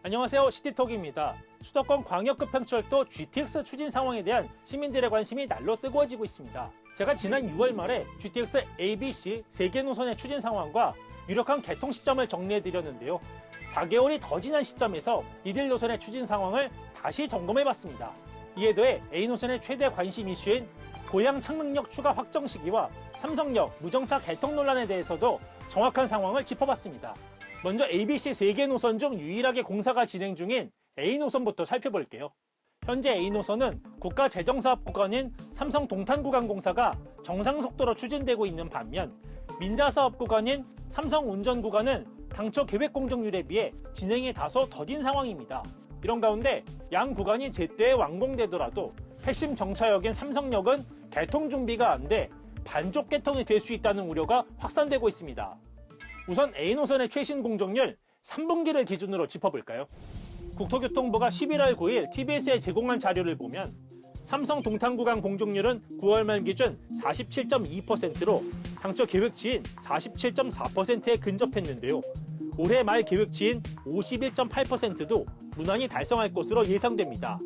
안녕하세요, 시티톡입니다. 수도권 광역급행철도 GTX 추진 상황에 대한 시민들의 관심이 날로 뜨거워지고 있습니다. 제가 지난 6월 말에 GTX ABC 3개 노선의 추진 상황과 유력한 개통 시점을 정리해드렸는데요. 4개월이 더 지난 시점에서 이들 노선의 추진 상황을 다시 점검해봤습니다. 이에 더해 A노선의 최대 관심 이슈인 고양 창릉역 추가 확정 시기와 삼성역 무정차 개통 논란에 대해서도 정확한 상황을 짚어봤습니다. 먼저 ABC 3개 노선 중 유일하게 공사가 진행 중인 A노선부터 살펴볼게요. 현재 A노선은 국가재정사업 구간인 삼성 동탄구간 공사가 정상 속도로 추진되고 있는 반면 민자사업 구간인 삼성 운전구간은 당초 계획 공정률에 비해 진행이 다소 더딘 상황입니다. 이런 가운데 양 구간이 제때에 완공되더라도 핵심 정차역인 삼성역은 개통 준비가 안 돼 반쪽 개통이 될 수 있다는 우려가 확산되고 있습니다. 우선 A노선의 최신 공정률 3분기를 기준으로 짚어볼까요? 국토교통부가 11월 9일 TBS에 제공한 자료를 보면 삼성 동탄구간 공정률은 9월 말 기준 47.2%로 당초 계획치인 47.4%에 근접했는데요. 올해 말 계획치인 51.8%도 무난히 달성할 것으로 예상됩니다.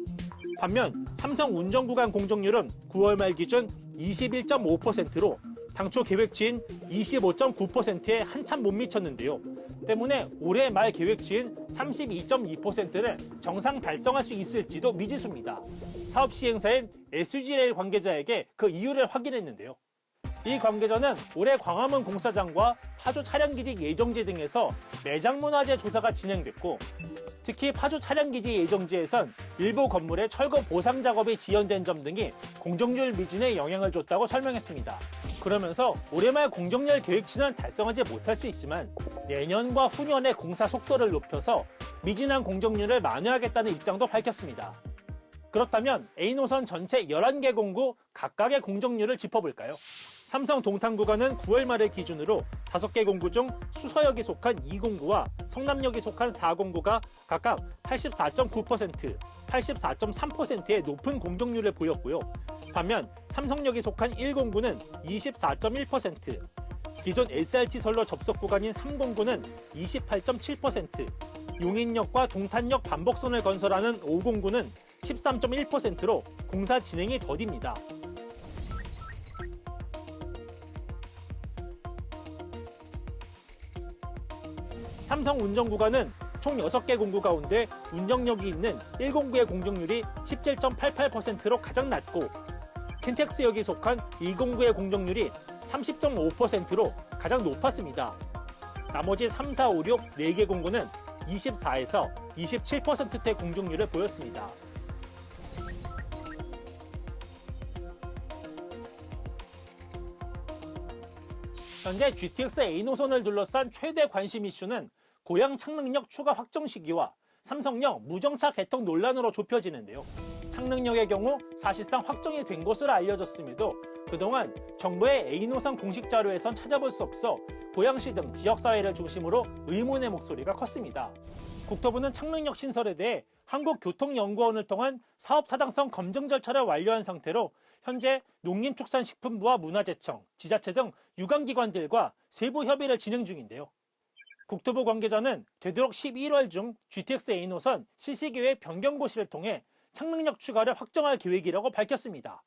반면 삼성 운전구간 공정률은 9월 말 기준 21.5%로 당초 계획치인 25.9%에 한참 못 미쳤는데요. 때문에 올해 말 계획치인 32.2%를 정상 달성할 수 있을지도 미지수입니다. 사업 시행사인 SG레일 관계자에게 그 이유를 확인했는데요. 이 관계자는 올해 광화문 공사장과 파주 차량기지 예정지 등에서 매장문화재 조사가 진행됐고 특히 파주 차량기지 예정지에선 일부 건물의 철거 보상 작업이 지연된 점 등이 공정률 미진에 영향을 줬다고 설명했습니다. 그러면서 올해 말 공정률 계획치는 달성하지 못할 수 있지만 내년과 후년의 공사 속도를 높여서 미진한 공정률을 만회하겠다는 입장도 밝혔습니다. 그렇다면 A노선 전체 11개 공구 각각의 공정률을 짚어볼까요? 삼성 동탄구간은 9월 말을 기준으로 5개 공구 중 수서역이 속한 2공구와 성남역이 속한 4공구가 각각 84.9%, 84.3%의 높은 공정률을 보였고요. 반면 삼성역이 속한 1공구는 24.1%, 기존 SRT선로 접속 구간인 3공구는 28.7%, 용인역과 동탄역 반복선을 건설하는 5공구는 13.1%로 공사 진행이 더딥니다. 삼성 운전구간은 총 6개 공구 가운데 운정역이 있는 1공구의 공정률이 17.88%로 가장 낮고 킨텍스역이 속한 2공구의 공정률이 30.5%로 가장 높았습니다. 나머지 3, 4, 5, 6, 4개 공구는 24에서 27%대 공정률을 보였습니다. 현재 GTX A노선을 둘러싼 최대 관심 이슈는 고양 창릉역 추가 확정 시기와 삼성역 무정차 개통 논란으로 좁혀지는데요. 창릉역의 경우 사실상 확정이 된 것으로 알려졌음에도 그동안 정부의 A노선 공식 자료에선 찾아볼 수 없어 고양시 등 지역사회를 중심으로 의문의 목소리가 컸습니다. 국토부는 창릉역 신설에 대해 한국교통연구원을 통한 사업타당성 검증 절차를 완료한 상태로 현재 농림축산식품부와 문화재청, 지자체 등 유관기관들과 세부 협의를 진행 중인데요. 국토부 관계자는 되도록 11월 중 GTX A노선 실시계획 변경 고시를 통해 창릉역 추가를 확정할 계획이라고 밝혔습니다.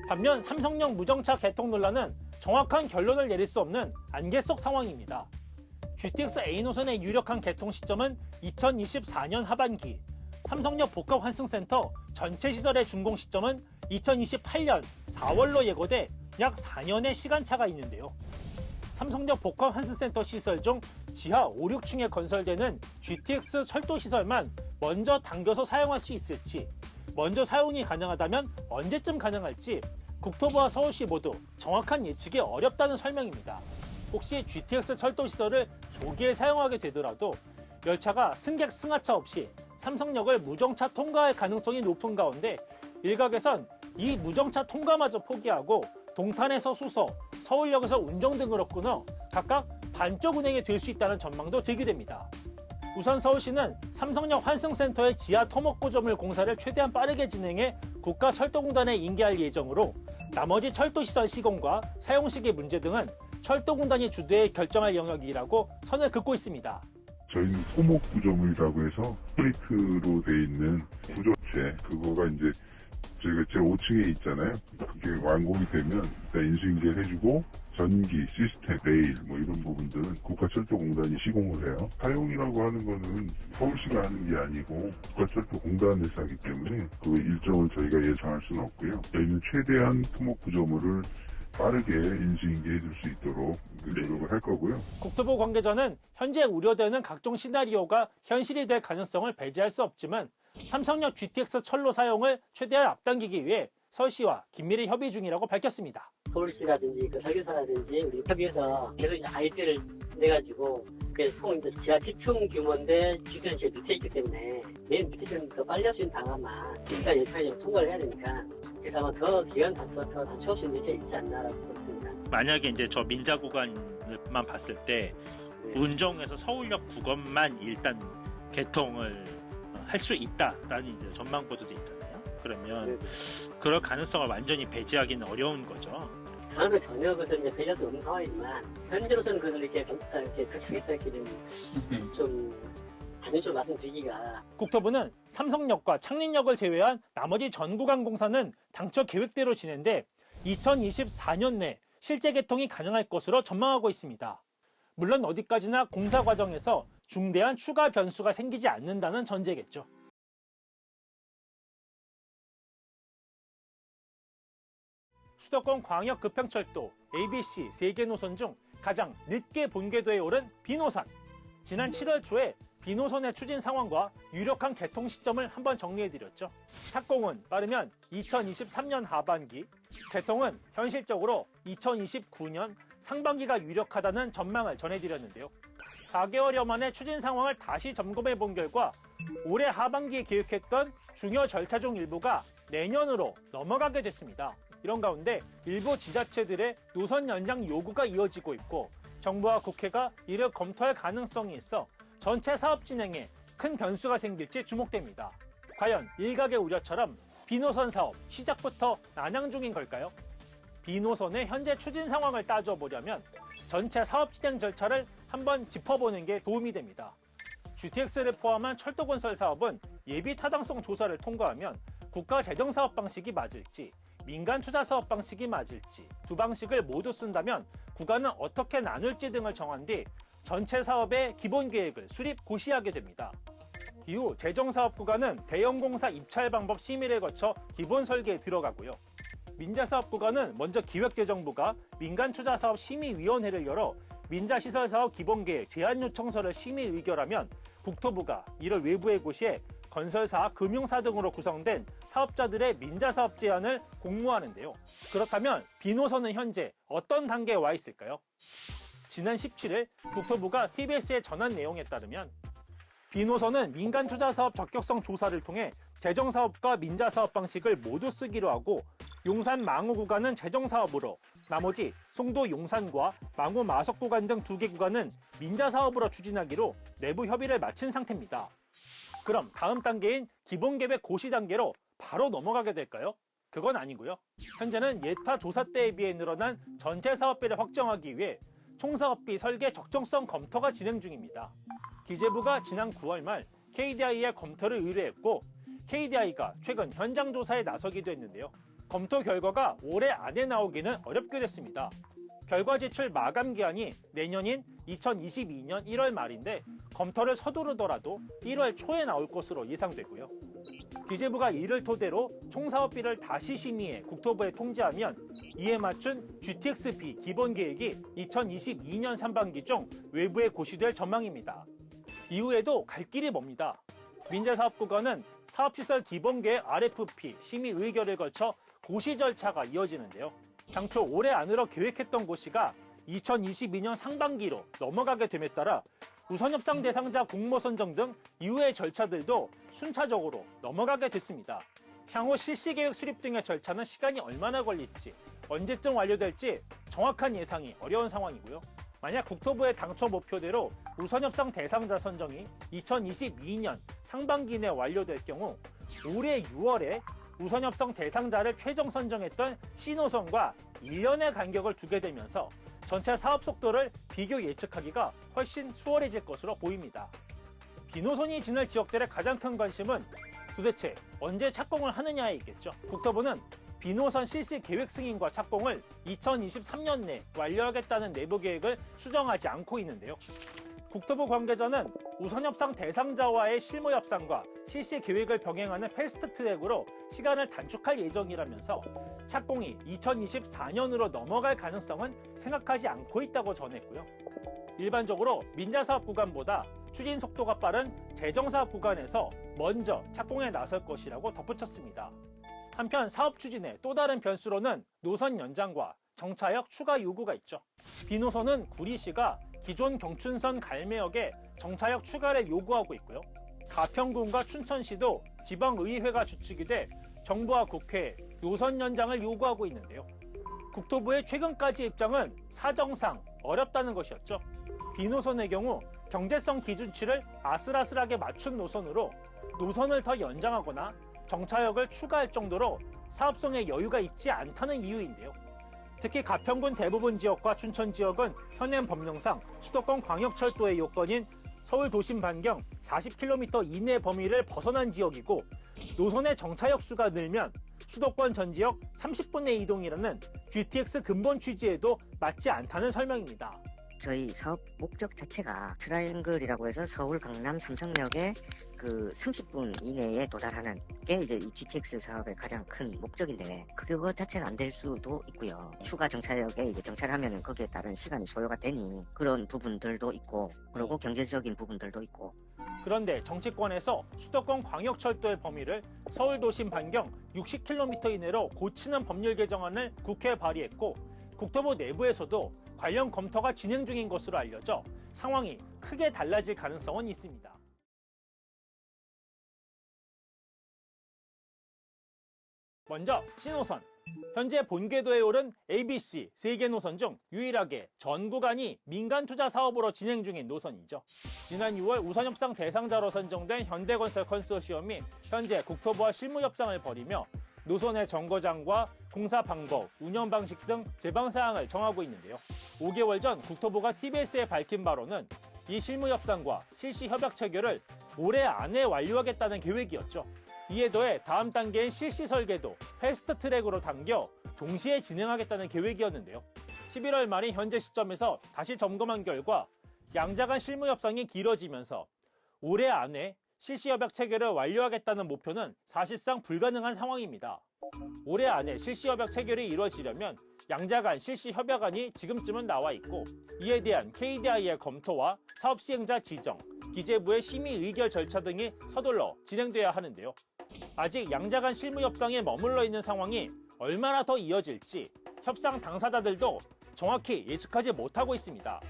반면 삼성역 무정차 개통 논란은 정확한 결론을 내릴 수 없는 안개 속 상황입니다. GTX A노선의 유력한 개통 시점은 2024년 하반기, 삼성역 복합환승센터 전체 시설의 준공 시점은 2028년 4월로 예고돼 약 4년의 시간차가 있는데요. 삼성역 복합환승센터 시설 중 지하 5, 6층에 건설되는 GTX 철도 시설만 먼저 당겨서 사용할 수 있을지, 먼저 사용이 가능하다면 언제쯤 가능할지 국토부와 서울시 모두 정확한 예측이 어렵다는 설명입니다. 혹시 GTX 철도 시설을 조기에 사용하게 되더라도 열차가 승객 승하차 없이 삼성역을 무정차 통과할 가능성이 높은 가운데 일각에선 이 무정차 통과마저 포기하고 동탄에서 수서, 서울역에서 운정 등으로 끊어 각각 반쪽 운행이 될 수 있다는 전망도 제기됩니다. 우선 서울시는 삼성역 환승센터의 지하 토목구조물 공사를 최대한 빠르게 진행해 국가철도공단에 인계할 예정으로 나머지 철도시설 시공과 사용 시기 문제 등은 철도공단이 주도해 결정할 영역이라고 선을 긋고 있습니다. 저희는 토목 구조물이라고 해서 콘크리트로 돼 있는 구조체, 그거가 이제 저희가 제 5층에 있잖아요. 그게 완공이 되면 일단 인수인계 해주고 전기, 시스템, 레일 뭐 이런 부분들은 국가철도공단이 시공을 해요. 사용이라고 하는 거는 서울시가 하는 게 아니고 국가철도공단에서 하기 때문에 그 일정을 저희가 예상할 수는 없고요. 저희는 최대한 토목 구조물을 빠르게 인수인계해 줄 수 있도록 노력을 할 거고요. 국토부 관계자는 현재 우려되는 각종 시나리오가 현실이 될 가능성을 배제할 수 없지만 삼성역 GTX 철로 사용을 최대한 앞당기기 위해 서울시와 긴밀히 협의 중이라고 밝혔습니다. 서울시라든지 그 설계사라든지 우리 협의해서 계속 이제 아이디어를 내가지고 총 이제 지하 10층 규모인데 지금 제 밑에 있기 때문에 맨 밑에 좀 더 빨리 할 수 있는 방안만 일단 예산이 좀 통과를 해야 되니까 그래서 아마 더 기간 단축할 수 있는 게 있지 않나라고 보습니다. 만약에 이제 저 민자 구간만 봤을 때 운정에서 서울역 구간만 일단 개통을 할 수 있다라는 이제 전망 보도도 있잖아요. 그러면 그럴 가능성을 완전히 배제하기는 어려운 거죠. 저는 전혀 그것을 이제 배제할 수 없는 상황이지만 현재로서는 그것을 이렇게 그렇게 이렇게 좀 단순히 말씀드리기가. 국토부는 삼성역과 창린역을 제외한 나머지 전 구간 공사는 당초 계획대로 진행돼 2024년 내 실제 개통이 가능할 것으로 전망하고 있습니다. 물론 어디까지나 공사 과정에서 중대한 추가 변수가 생기지 않는다는 전제겠죠. 수도권 광역급행철도 ABC 3개 노선 중 가장 늦게 본궤도에 오른 B노선. 지난 7월 초에 B노선의 추진 상황과 유력한 개통 시점을 한번 정리해드렸죠. 착공은 빠르면 2023년 하반기, 개통은 현실적으로 2029년 상반기가 유력하다는 전망을 전해드렸는데요. 4개월여 만에 추진 상황을 다시 점검해본 결과 올해 하반기에 계획했던 중요 절차 중 일부가 내년으로 넘어가게 됐습니다. 이런 가운데 일부 지자체들의 노선 연장 요구가 이어지고 있고 정부와 국회가 이를 검토할 가능성이 있어 전체 사업 진행에 큰 변수가 생길지 주목됩니다. 과연 일각의 우려처럼 B노선 사업 시작부터 난항 중인 걸까요? B노선의 현재 추진 상황을 따져보려면 전체 사업 진행 절차를 한번 짚어보는 게 도움이 됩니다. GTX를 포함한 철도 건설 사업은 예비 타당성 조사를 통과하면 국가 재정 사업 방식이 맞을지 민간 투자 사업 방식이 맞을지 두 방식을 모두 쓴다면 구간은 어떻게 나눌지 등을 정한 뒤 전체 사업의 기본 계획을 수립 고시하게 됩니다. 이후 재정사업 구간은 대형공사 입찰 방법 심의를 거쳐 기본 설계에 들어가고요. 민자사업 구간은 먼저 기획재정부가 민간투자사업 심의위원회를 열어 민자시설사업 기본계획 제안요청서를 심의 의결하면 국토부가 이를 외부에 고시해 건설사, 금융사 등으로 구성된 사업자들의 민자사업 제안을 공모하는데요. 그렇다면 B노선은 현재 어떤 단계에 와 있을까요? 지난 17일 국토부가 TBS에 전한 내용에 따르면 B노선은 민간투자사업 적격성 조사를 통해 재정사업과 민자사업 방식을 모두 쓰기로 하고 용산 망우 구간은 재정사업으로 나머지 송도 용산과 망우 마석 구간 등 2개 구간은 민자사업으로 추진하기로 내부 협의를 마친 상태입니다. 그럼 다음 단계인 기본계획 고시 단계로 바로 넘어가게 될까요? 그건 아니고요. 현재는 예타 조사 때에 비해 늘어난 전체 사업비를 확정하기 위해 총사업비 설계 적정성 검토가 진행 중입니다. 기재부가 지난 9월 말 KDI에 검토를 의뢰했고 KDI가 최근 현장 조사에 나서기도 했는데요. 검토 결과가 올해 안에 나오기는 어렵게 됐습니다. 결과 제출 마감 기한이 내년인 2022년 1월 말인데 검토를 서두르더라도 1월 초에 나올 것으로 예상되고요. 기재부가 이를 토대로 총사업비를 다시 심의해 국토부에 통지하면 이에 맞춘 GTX-B 기본계획이 2022년 상반기 중 외부에 고시될 전망입니다. 이후에도 갈 길이 멉니다. 민자사업 구간은 사업시설 기본계획 RFP 심의 의결을 거쳐 고시 절차가 이어지는데요. 당초 올해 안으로 계획했던 고시가 2022년 상반기로 넘어가게 됨에 따라 우선협상 대상자 공모 선정 등 이후의 절차들도 순차적으로 넘어가게 됐습니다. 향후 실시계획 수립 등의 절차는 시간이 얼마나 걸릴지, 언제쯤 완료될지 정확한 예상이 어려운 상황이고요. 만약 국토부의 당초 목표대로 우선협상 대상자 선정이 2022년 상반기 내 완료될 경우 올해 6월에 우선협상 대상자를 최종 선정했던 C노선과 1년의 간격을 두게 되면서 전체 사업 속도를 비교 예측하기가 훨씬 수월해질 것으로 보입니다. 비노선이 지날 지역들의 가장 큰 관심은 도대체 언제 착공을 하느냐에 있겠죠. 국토부는 비노선 실시 계획 승인과 착공을 2023년 내 완료하겠다는 내부 계획을 수정하지 않고 있는데요. 국토부 관계자는 우선 협상 대상자와의 실무 협상과 실시 계획을 병행하는 패스트 트랙으로 시간을 단축할 예정이라면서 착공이 2024년으로 넘어갈 가능성은 생각하지 않고 있다고 전했고요. 일반적으로 민자사업 구간보다 추진 속도가 빠른 재정사업 구간에서 먼저 착공에 나설 것이라고 덧붙였습니다. 한편 사업 추진의 또 다른 변수로는 노선 연장과 정차역 추가 요구가 있죠. 비노선은 구리시가 기존 경춘선 갈매역에 정차역 추가를 요구하고 있고요. 가평군과 춘천시도 지방의회가 주축이 돼 정부와 국회에 노선 연장을 요구하고 있는데요. 국토부의 최근까지 입장은 사정상 어렵다는 것이었죠. 비노선의 경우 경제성 기준치를 아슬아슬하게 맞춘 노선으로 노선을 더 연장하거나 정차역을 추가할 정도로 사업성에 여유가 있지 않다는 이유인데요. 특히 가평군 대부분 지역과 춘천 지역은 현행 법령상 수도권 광역철도의 요건인 서울 도심 반경 40km 이내 범위를 벗어난 지역이고 노선의 정차역 수가 늘면 수도권 전 지역 30분의 이동이라는 GTX 근본 취지에도 맞지 않다는 설명입니다. 저희 사업 목적 자체가 트라이앵글이라고 해서 서울, 강남, 삼성역에 그 30분 이내에 도달하는 게 이제 이 GTX 사업의 가장 큰 목적인데 그거 자체가 안 될 수도 있고요. 추가 정차역에 이제 정차를 하면은 거기에 따른 시간이 소요가 되니 그런 부분들도 있고 그리고 경제적인 부분들도 있고. 그런데 정치권에서 수도권 광역철도의 범위를 서울 도심 반경 60km 이내로 고치는 법률 개정안을 국회에 발의했고 국토부 내부에서도 관련 검토가 진행 중인 것으로 알려져 상황이 크게 달라질 가능성은 있습니다. 먼저 신호선. 현재 본궤도에 오른 ABC 3개 노선 중 유일하게 전 구간이 민간 투자 사업으로 진행 중인 노선이죠. 지난 6월 우선협상 대상자로 선정된 현대건설 컨소시엄이 현재 국토부와 실무 협상을 벌이며 노선의 정거장과 공사 방법, 운영 방식 등 제방 사항을 정하고 있는데요. 5개월 전 국토부가 TBS에 밝힌 바로는 이 실무 협상과 실시 협약 체결을 올해 안에 완료하겠다는 계획이었죠. 이에 더해 다음 단계인 실시 설계도 패스트 트랙으로 당겨 동시에 진행하겠다는 계획이었는데요. 11월 말인 현재 시점에서 다시 점검한 결과 양자 간 실무 협상이 길어지면서 올해 안에 실시 협약 체결을 완료하겠다는 목표는 사실상 불가능한 상황입니다. 올해 안에 실시 협약 체결이 이루어지려면 양자 간 실시 협약안이 지금쯤은 나와 있고 이에 대한 KDI의 검토와 사업 시행자 지정, 기재부의 심의 의결 절차 등이 서둘러 진행돼야 하는데요. 아직 양자 간 실무 협상에 머물러 있는 상황이 얼마나 더 이어질지 협상 당사자들도 정확히 예측하지 못하고 있습니다.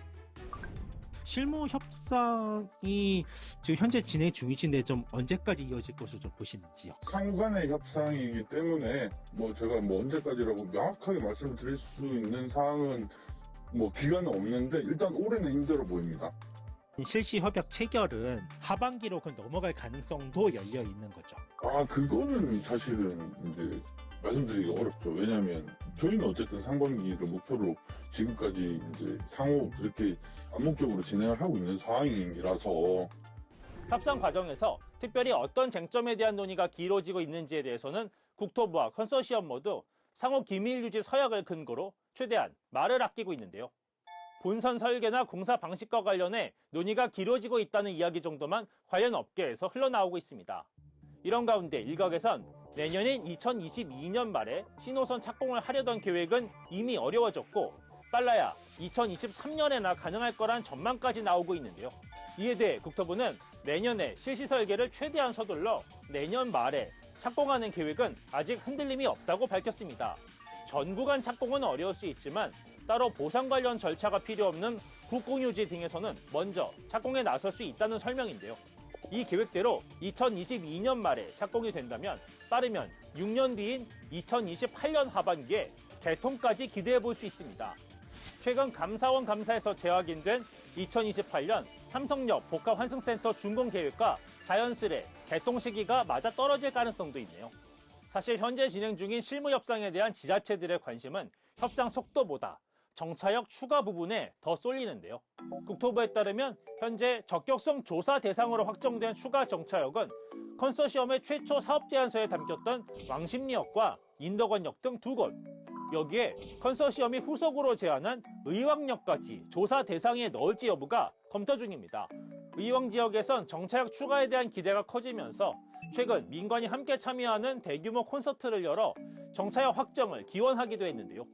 실무 협상이 지금 현재 진행 중이신데 좀 언제까지 이어질 것으로 좀 보시는지요? 상관의 협상이기 때문에 제가 언제까지라고 명확하게 말씀을 드릴 수 있는 사항은 기간은 없는데 일단 올해는 힘들어 보입니다. 실시 협약 체결은 하반기로 넘어갈 가능성도 열려 있는 거죠. 그거는 사실은 이제 말씀드리기 어렵죠. 왜냐하면 저희는 어쨌든 상반기를 목표로 지금까지 이제 상호 그렇게 암묵적으로 진행을 하고 있는 상황이라서. 협상 과정에서 특별히 어떤 쟁점에 대한 논의가 길어지고 있는지에 대해서는 국토부와 컨소시엄 모두 상호 기밀 유지 서약을 근거로 최대한 말을 아끼고 있는데요. 본선 설계나 공사 방식과 관련해 논의가 길어지고 있다는 이야기 정도만 관련 업계에서 흘러나오고 있습니다. 이런 가운데 일각에선 내년인 2022년 말에 신호선 착공을 하려던 계획은 이미 어려워졌고 빨라야 2023년에나 가능할 거란 전망까지 나오고 있는데요. 이에 대해 국토부는 내년에 실시 설계를 최대한 서둘러 내년 말에 착공하는 계획은 아직 흔들림이 없다고 밝혔습니다. 전 구간 착공은 어려울 수 있지만 따로 보상 관련 절차가 필요 없는 국공유지 등에서는 먼저 착공에 나설 수 있다는 설명인데요. 이 계획대로 2022년 말에 착공이 된다면 빠르면 6년 뒤인 2028년 하반기에 개통까지 기대해 볼 수 있습니다. 최근 감사원 감사에서 재확인된 2028년 삼성역 복합환승센터 준공 계획과 자연스레 개통 시기가 맞아 떨어질 가능성도 있네요. 사실 현재 진행 중인 실무 협상에 대한 지자체들의 관심은 협상 속도보다 정차역 추가 부분에 더 쏠리는데요. 국토부에 따르면 현재 적격성 조사 대상으로 확정된 추가 정차역은 컨소시엄의 최초 사업 제안서에 담겼던 왕십리역과 인덕원역 등 2곳, 여기에 컨소시엄이 후속으로 제안한 의왕역까지 조사 대상에 넣을지 여부가 검토 중입니다. 의왕 지역에선 정차역 추가에 대한 기대가 커지면서 최근 민관이 함께 참여하는 대규모 콘서트를 열어 정차역 확정을 기원하기도 했는데요.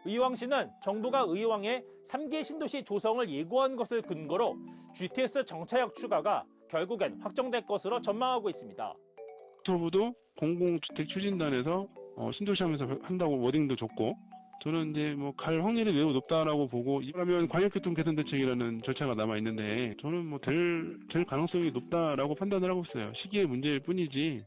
의왕시는 정부가 의왕에 3기 신도시 조성을 예고한 것을 근거로 GTX 정차역 추가가 결국엔 확정될 것으로 전망하고 있습니다. 국토부도 공공주택 추진단에서 신도시하면서 한다고 워딩도 줬고, 저는 이제 뭐 갈 확률이 매우 높다라고 보고, 이라면 광역교통 개선 대책이라는 절차가 남아 있는데, 저는 뭐 될 가능성이 높다라고 판단을 하고 있어요. 시기의 문제일 뿐이지.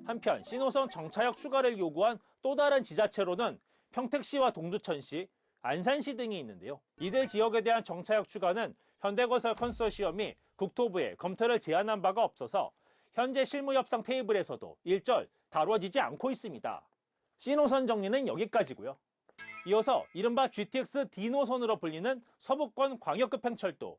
한편 신호선 정차역 추가를 요구한 또 다른 지자체로는 평택시와 동두천시, 안산시 등이 있는데요. 이들 지역에 대한 정차역 추가는 현대건설 컨소시엄이 국토부에 검토를 제안한 바가 없어서 현재 실무협상 테이블에서도 일절 다뤄지지 않고 있습니다. C노선 정리는 여기까지고요. 이어서 이른바 GTX D노선으로 불리는 서부권 광역급행철도.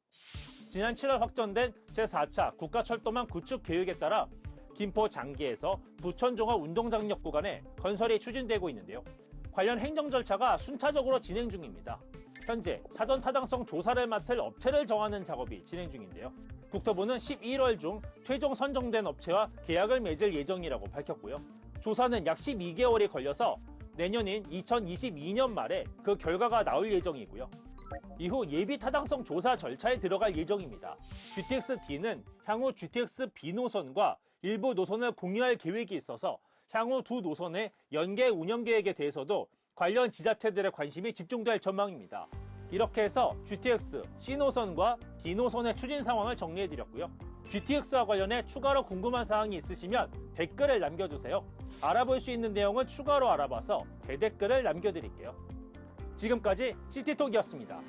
지난 7월 확정된 제4차 국가철도망 구축 계획에 따라 김포 장기에서 부천종합 운동장역 구간에 건설이 추진되고 있는데요. 관련 행정 절차가 순차적으로 진행 중입니다. 현재 사전 타당성 조사를 맡을 업체를 정하는 작업이 진행 중인데요. 국토부는 11월 중 최종 선정된 업체와 계약을 맺을 예정이라고 밝혔고요. 조사는 약 12개월이 걸려서 내년인 2022년 말에 그 결과가 나올 예정이고요. 이후 예비 타당성 조사 절차에 들어갈 예정입니다. GTX-D는 향후 GTX-B 노선과 일부 노선을 공유할 계획이 있어서 향후 두 노선의 연계 운영 계획에 대해서도 관련 지자체들의 관심이 집중될 전망입니다. 이렇게 해서 GTX C노선과 D노선의 추진 상황을 정리해드렸고요. GTX와 관련해 추가로 궁금한 사항이 있으시면 댓글을 남겨주세요. 알아볼 수 있는 내용은 추가로 알아봐서 대댓글을 남겨드릴게요. 지금까지 시티톡이었습니다.